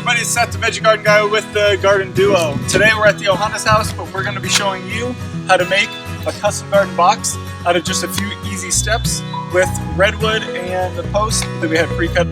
everybody, it's Seth the Veggie Garden Guy with the Garden Duo. Today we're at the Ohana's house, but we're going to be showing you how to make a custom garden box out of just a few easy steps with redwood and the post that we had pre-cut.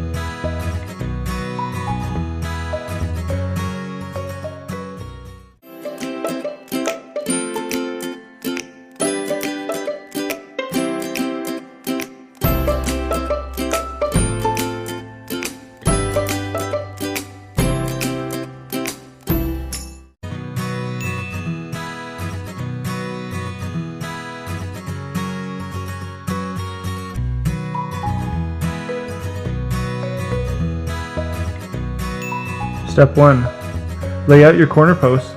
Step 1. Lay out your corner posts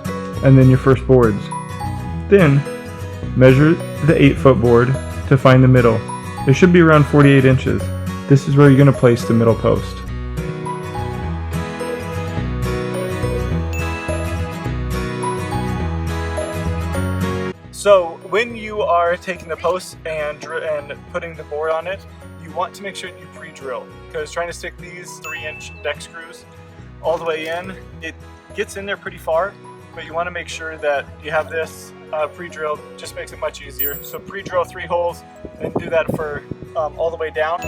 and then your first boards. Then, measure the 8-foot board to find the middle. It should be around 48 inches. This is where you're going to place the middle post. So when you are taking the post and putting the board on it, you want to make sure you pre-drill, because trying to stick these 3-inch deck screws all the way in, it gets in there pretty far, but you want to make sure that you have this pre-drilled. Just makes it much easier. So pre-drill 3 holes and do that for all the way down.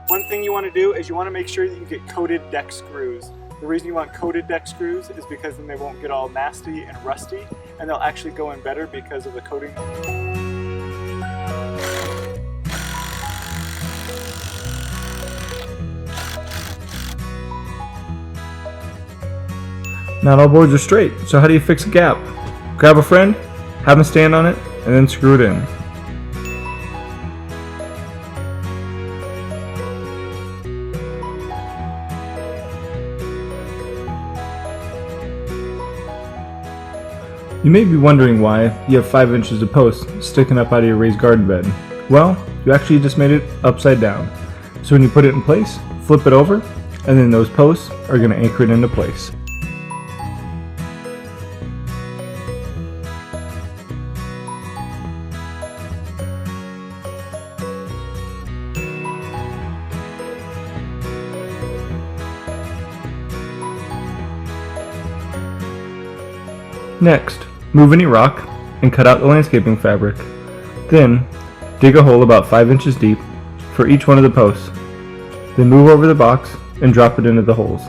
One thing you want to do is you want to make sure that you get coated deck screws. The reason you want coated deck screws is because then they won't get all nasty and rusty, and they'll actually go in better because of the coating. Not all boards are straight, so how do you fix a gap? Grab a friend, have them stand on it, and then screw it in. You may be wondering why you have 5 inches of post sticking up out of your raised garden bed. Well, you actually just made it upside down. So when you put it in place, flip it over, and then those posts are going to anchor it into place. Next, move any rock and cut out the landscaping fabric. Then, dig a hole about 5 inches deep for each one of the posts. Then move over the box and drop it into the holes.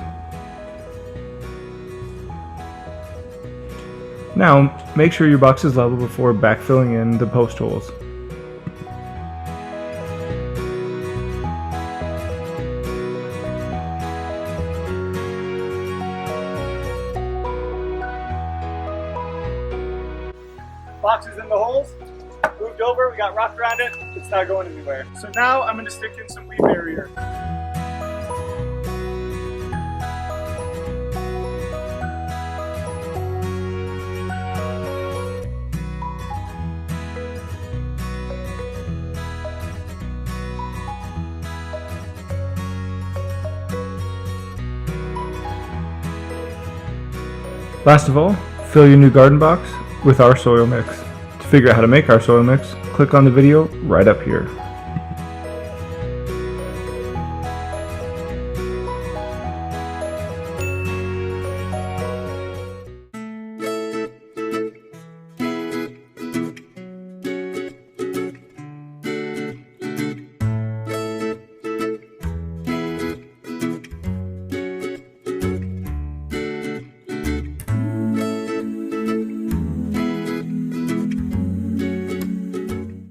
Now, make sure your box is level before backfilling in the post holes. Box is in the holes, moved over, we got rock around it, it's not going anywhere. So now I'm going to stick in some weed barrier. Last of all, fill your new garden box with our soil mix. To figure out how to make our soil mix, click on the video right up here.